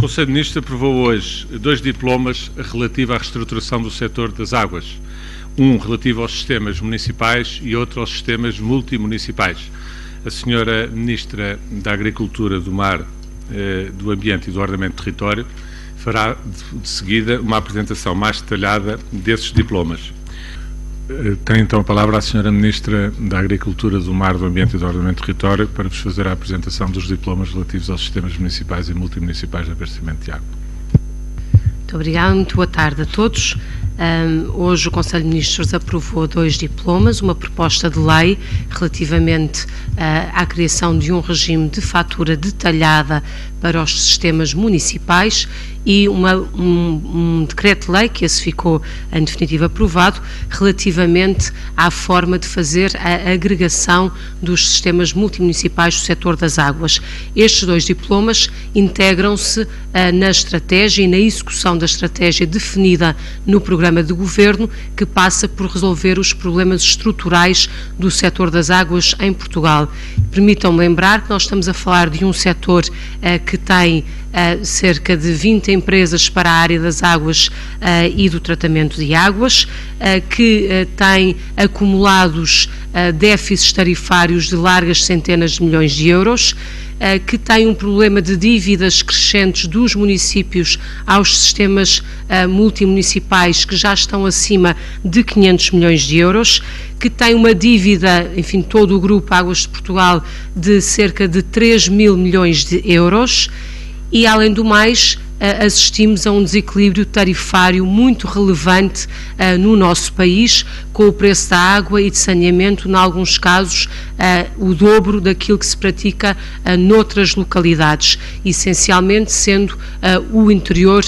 Conselho de Ministros aprovou hoje 2 diplomas relativos à reestruturação do setor das águas. Um relativo aos sistemas municipais e outro aos sistemas multimunicipais. A senhora Ministra da Agricultura, do Mar, do Ambiente e do Ordenamento do Território fará de seguida uma apresentação mais detalhada desses diplomas. Tem então a palavra a senhora Ministra da Agricultura, do Mar, do Ambiente e do Ordenamento do Território para vos fazer a apresentação dos diplomas relativos aos sistemas municipais e multimunicipais de abastecimento de água. Muito obrigada, muito boa tarde a todos. Hoje o Conselho de Ministros aprovou 2 diplomas, uma proposta de lei relativamente à criação de um regime de fatura detalhada para os sistemas municipais e um decreto-lei, que esse ficou em definitivo aprovado, relativamente à forma de fazer a agregação dos sistemas multimunicipais do setor das águas. Estes 2 diplomas integram-se na estratégia e na execução da estratégia definida no programa de governo, que passa por resolver os problemas estruturais do setor das águas em Portugal. Permitam-me lembrar que nós estamos a falar de um setor que tem cerca de 20 empresas para a área das águas e do tratamento de águas, que tem acumulados déficits tarifários de largas centenas de milhões de euros, que tem um problema de dívidas crescentes dos municípios aos sistemas multimunicipais que já estão acima de 500 milhões de euros, que tem uma dívida, enfim, todo o Grupo Águas de Portugal, de cerca de 3 mil milhões de euros e, além do mais, assistimos a um desequilíbrio tarifário muito relevante no nosso país, com o preço da água e de saneamento, em alguns casos, o dobro daquilo que se pratica noutras localidades, essencialmente sendo o interior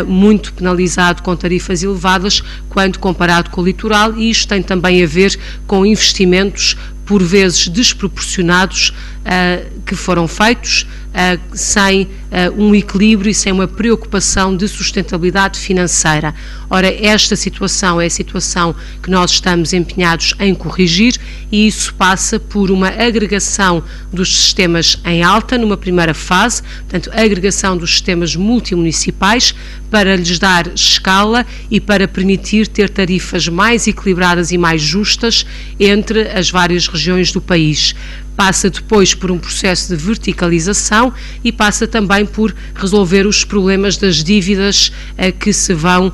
muito penalizado com tarifas elevadas quando comparado com o litoral, e isto tem também a ver com investimentos por vezes desproporcionados que foram feitos sem um equilíbrio e sem uma preocupação de sustentabilidade financeira. Ora, esta situação é a situação que nós estamos empenhados em corrigir, e isso passa por uma agregação dos sistemas em alta, numa primeira fase, portanto, a agregação dos sistemas multimunicipais, para lhes dar escala e para permitir ter tarifas mais equilibradas e mais justas entre as várias regiões do país. Passa depois por um processo de verticalização e passa também por resolver os problemas das dívidas que se vão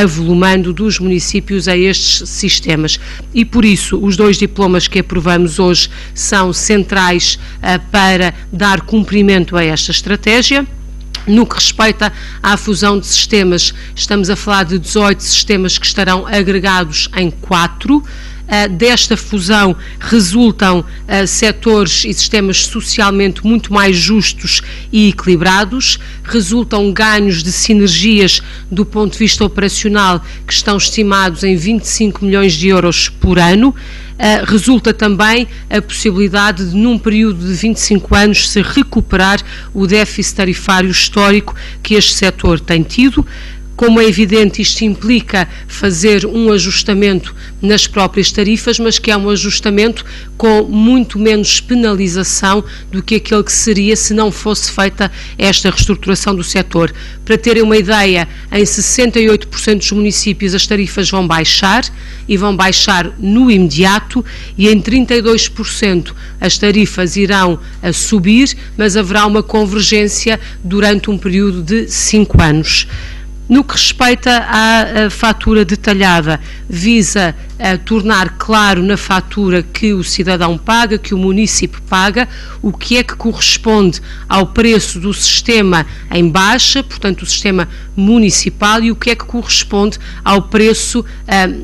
avolumando dos municípios a estes sistemas. E por isso os 2 diplomas que aprovamos hoje são centrais para dar cumprimento a esta estratégia. No que respeita à fusão de sistemas, estamos a falar de 18 sistemas que estarão agregados em 4. Desta fusão resultam setores e sistemas socialmente muito mais justos e equilibrados, resultam ganhos de sinergias do ponto de vista operacional que estão estimados em 25 milhões de euros por ano. Resulta também a possibilidade de, num período de 25 anos, se recuperar o déficit tarifário histórico que este setor tem tido. Como é evidente, isto implica fazer um ajustamento nas próprias tarifas, mas que é um ajustamento com muito menos penalização do que aquele que seria se não fosse feita esta reestruturação do setor. Para terem uma ideia, em 68% dos municípios as tarifas vão baixar, e vão baixar no imediato, e em 32% as tarifas irão subir, mas haverá uma convergência durante um período de 5 anos. No que respeita à fatura detalhada, visa tornar claro na fatura que o cidadão paga, que o município paga, o que é que corresponde ao preço do sistema em baixa, portanto o sistema municipal, e o que é que corresponde ao preço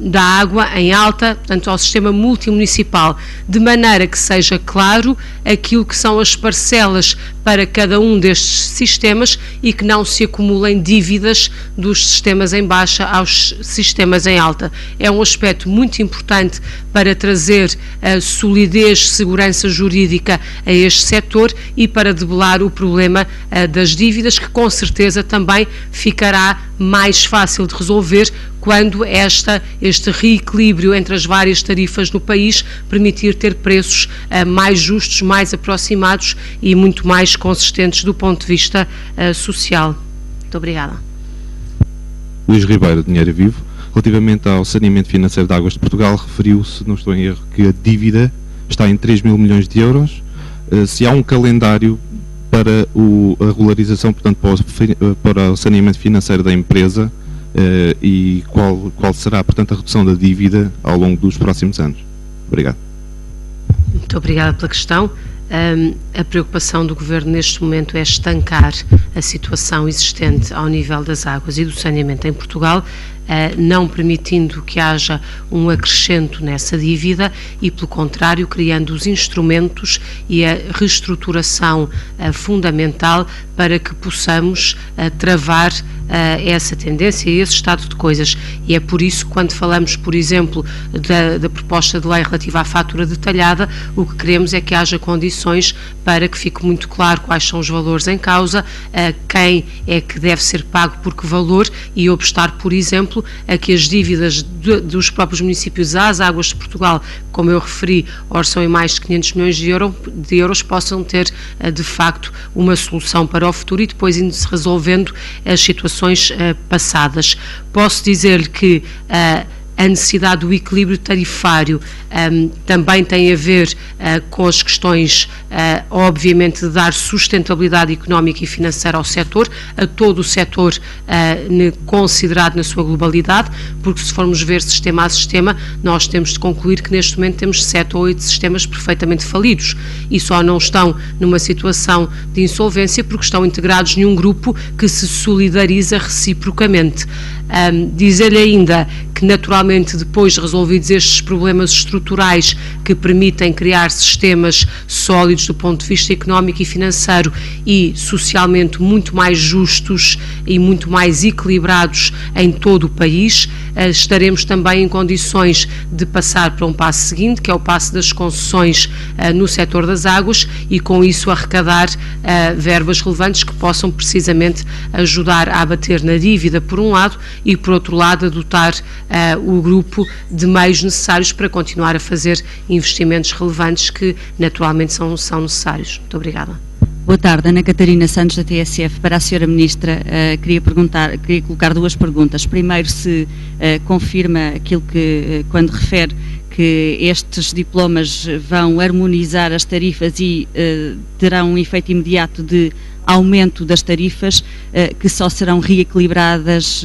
da água em alta, portanto ao sistema multimunicipal, de maneira que seja claro aquilo que são as parcelas para cada um destes sistemas e que não se acumulem dívidas dos sistemas em baixa aos sistemas em alta. É um aspecto muito importante para trazer solidez, segurança jurídica a este setor e para debelar o problema das dívidas, que com certeza também ficará mais fácil de resolver quando este reequilíbrio entre as várias tarifas no país permitir ter preços mais justos, mais aproximados e muito mais consistentes do ponto de vista social. Muito obrigada. Luís Ribeiro, Dinheiro Vivo. Relativamente ao saneamento financeiro de Águas de Portugal, referiu-se, não estou em erro, que a dívida está em 3 mil milhões de euros. Se há um calendário para a regularização, portanto, para o saneamento financeiro da empresa, e qual será, portanto, a redução da dívida ao longo dos próximos anos? Obrigado. Muito obrigada pela questão. A preocupação do Governo neste momento é estancar a situação existente ao nível das águas e do saneamento em Portugal, não permitindo que haja um acrescento nessa dívida e, pelo contrário, criando os instrumentos e a reestruturação fundamental para que possamos travar essa tendência e esse estado de coisas. E é por isso que, quando falamos, por exemplo, da proposta de lei relativa à fatura detalhada, o que queremos é que haja condições para que fique muito claro quais são os valores em causa, quem é que deve ser pago por que valor e obstar, por exemplo, a que as dívidas dos próprios municípios às Águas de Portugal, como eu referi, orçam em mais de 500 milhões de euros, possam ter, de facto, uma solução para o futuro e depois indo-se resolvendo as situações passadas. Posso dizer que a necessidade do equilíbrio tarifário também tem a ver com as questões, obviamente, de dar sustentabilidade económica e financeira ao setor, a todo o setor considerado na sua globalidade, porque se formos ver sistema a sistema, nós temos de concluir que neste momento temos 7 ou 8 sistemas perfeitamente falidos e só não estão numa situação de insolvência porque estão integrados num grupo que se solidariza reciprocamente. Dizer-lhe ainda que, naturalmente, depois resolvidos estes problemas estruturais que permitem criar sistemas sólidos do ponto de vista económico e financeiro e socialmente muito mais justos e muito mais equilibrados em todo o país, estaremos também em condições de passar para um passo seguinte, que é o passo das concessões no setor das águas e com isso arrecadar verbas relevantes que possam precisamente ajudar a abater na dívida por um lado e por outro lado a dotar o grupo de meios necessários para continuar a fazer investimentos relevantes que naturalmente são necessários. Muito obrigada. Boa tarde, Ana Catarina Santos da TSF. Para a Sra. Ministra, queria colocar duas perguntas. Primeiro, se confirma aquilo que, quando refere que estes diplomas vão harmonizar as tarifas e terão um efeito imediato de aumento das tarifas, que só serão reequilibradas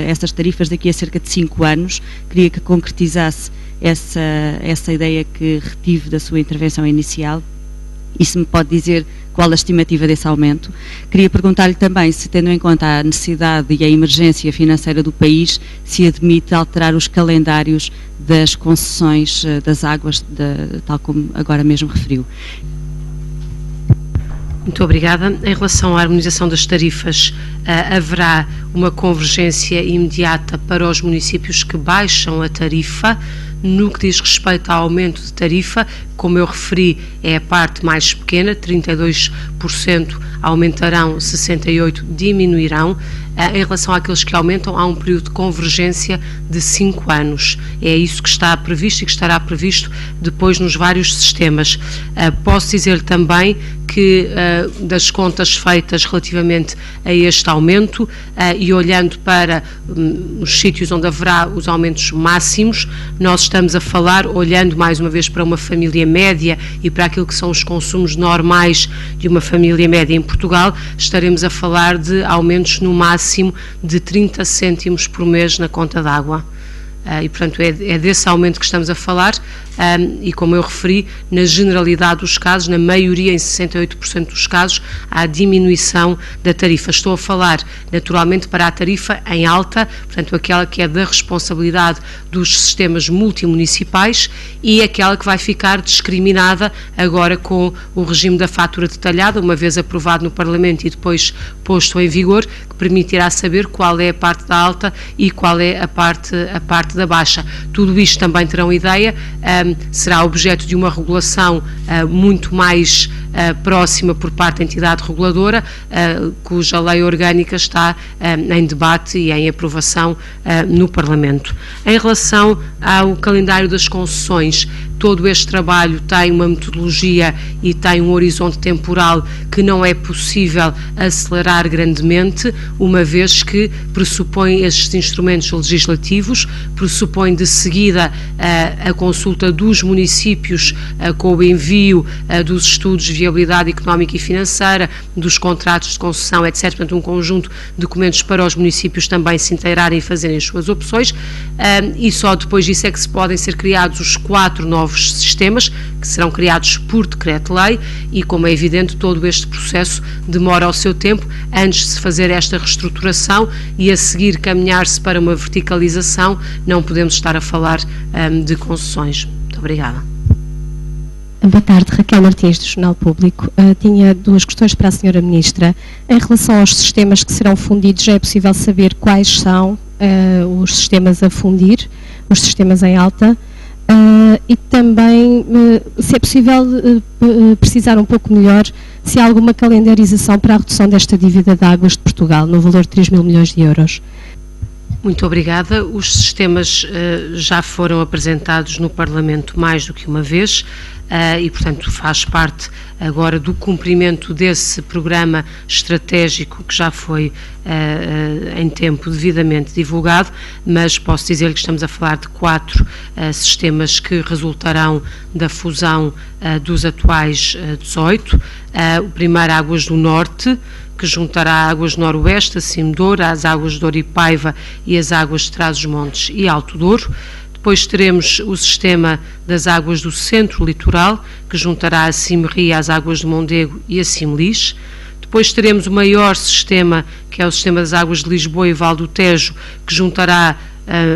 essas tarifas daqui a cerca de 5 anos. Queria que concretizasse essa ideia que retive da sua intervenção inicial e se me pode dizer qual a estimativa desse aumento. Queria perguntar-lhe também se, tendo em conta a necessidade e a emergência financeira do país, se admite alterar os calendários das concessões das águas, tal como agora mesmo referiu. Muito obrigada. Em relação à harmonização das tarifas, haverá uma convergência imediata para os municípios que baixam a tarifa. No que diz respeito ao aumento de tarifa, como eu referi, é a parte mais pequena, 32% aumentarão, 68% diminuirão. Em relação àqueles que aumentam, há um período de convergência de 5 anos. É isso que está previsto e que estará previsto depois nos vários sistemas. Posso dizer também que das contas feitas relativamente a este aumento e olhando para os sítios onde haverá os aumentos máximos, nós estamos a falar, olhando mais uma vez para uma família média e para aquilo que são os consumos normais de uma família média em Portugal, estaremos a falar de aumentos no máximo de 30 cêntimos por mês na conta d'água. E, portanto, é desse aumento que estamos a falar e, como eu referi, na generalidade dos casos, na maioria, em 68% dos casos, há diminuição da tarifa. Estou a falar, naturalmente, para a tarifa em alta, portanto, aquela que é da responsabilidade dos sistemas multimunicipais e aquela que vai ficar discriminada agora com o regime da fatura detalhada, uma vez aprovado no Parlamento e depois posto em vigor, que permitirá saber qual é a parte da alta e qual é a parte da baixa. Tudo isto também terão ideia, será objeto de uma regulação muito mais próxima por parte da entidade reguladora, cuja lei orgânica está em debate e em aprovação no Parlamento. Em relação ao calendário das concessões, todo este trabalho tem uma metodologia e tem um horizonte temporal que não é possível acelerar grandemente, uma vez que pressupõe estes instrumentos legislativos, pressupõe de seguida a consulta dos municípios com o envio dos estudos de viabilidade económica e financeira, dos contratos de concessão, etc. Portanto, um conjunto de documentos para os municípios também se inteirarem e fazerem as suas opções, e só depois disso é que se podem ser criados os 4 novos sistemas, que serão criados por decreto-lei, e como é evidente, todo este processo demora o seu tempo antes de se fazer esta reestruturação e a seguir caminhar-se para uma verticalização. Não podemos estar a falar de concessões. Muito obrigada. Boa tarde, Raquel Martins, do Jornal Público. Tinha 2 questões para a Sra. Ministra. Em relação aos sistemas que serão fundidos, já é possível saber quais são os sistemas a fundir, os sistemas em alta, e também, se é possível precisar um pouco melhor, se há alguma calendarização para a redução desta dívida de Águas de Portugal, no valor de 3 mil milhões de euros. Muito obrigada. Os sistemas já foram apresentados no Parlamento mais do que uma vez e, portanto, faz parte agora do cumprimento desse programa estratégico que já foi em tempo devidamente divulgado, mas posso dizer que estamos a falar de 4 sistemas que resultarão da fusão dos atuais 18. O primeiro, Águas do Norte, que juntará Águas do Noroeste, a Cimedouro, as Águas de Douro e Paiva e as Águas de Trás-os-Montes e Alto Douro. Depois teremos o sistema das Águas do Centro Litoral, que juntará a Cimerria, as Águas de Mondego e a Cimelis. Depois teremos o maior sistema, que é o sistema das Águas de Lisboa e Val do Tejo, que juntará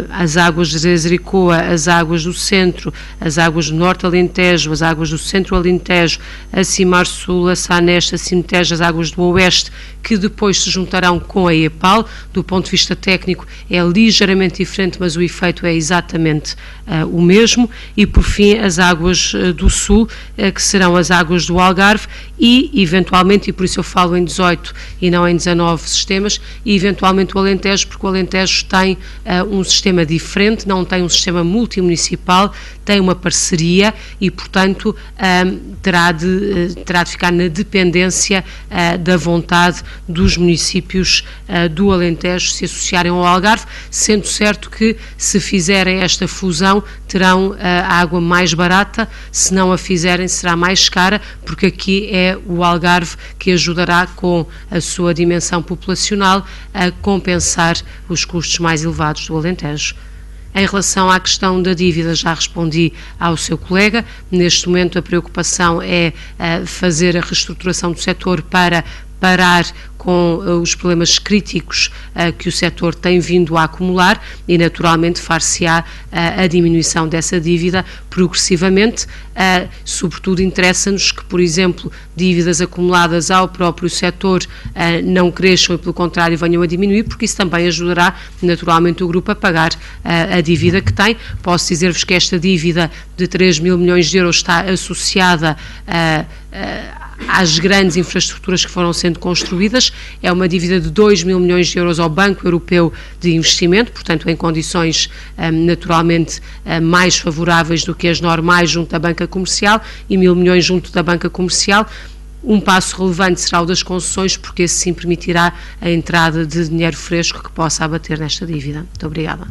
as águas de Zericoa, as águas do centro, as águas do norte Alentejo, as águas do centro Alentejo, a Cimar Sul, a Saneste, a Cimitejo, as águas do oeste, que depois se juntarão com a EPAL. Do ponto de vista técnico é ligeiramente diferente, mas o efeito é exatamente o mesmo. E por fim as águas do sul, que serão as águas do Algarve e eventualmente, e por isso eu falo em 18 e não em 19 sistemas, e eventualmente o Alentejo, porque o Alentejo tem um sistema diferente, não tem um sistema multimunicipal, tem uma parceria e, portanto, terá de ficar na dependência da vontade dos municípios do Alentejo se associarem ao Algarve, sendo certo que, se fizerem esta fusão, terão a água mais barata, se não a fizerem será mais cara, porque aqui é o Algarve que ajudará, com a sua dimensão populacional, a compensar os custos mais elevados do Alentejo. Em relação à questão da dívida, já respondi ao seu colega. Neste momento a preocupação é fazer a reestruturação do setor para parar com os problemas críticos que o setor tem vindo a acumular e, naturalmente, far-se-á a diminuição dessa dívida progressivamente. Sobretudo, interessa-nos que, por exemplo, dívidas acumuladas ao próprio setor não cresçam e, pelo contrário, venham a diminuir, porque isso também ajudará, naturalmente, o grupo a pagar a dívida que tem. Posso dizer-vos que esta dívida de 3 mil milhões de euros está associada às grandes infraestruturas que foram sendo construídas. É uma dívida de 2 mil milhões de euros ao Banco Europeu de Investimento, portanto em condições naturalmente mais favoráveis do que as normais junto da banca comercial, e 1.000 milhões junto da banca comercial. Um passo relevante será o das concessões, porque esse sim permitirá a entrada de dinheiro fresco que possa abater nesta dívida. Muito obrigada.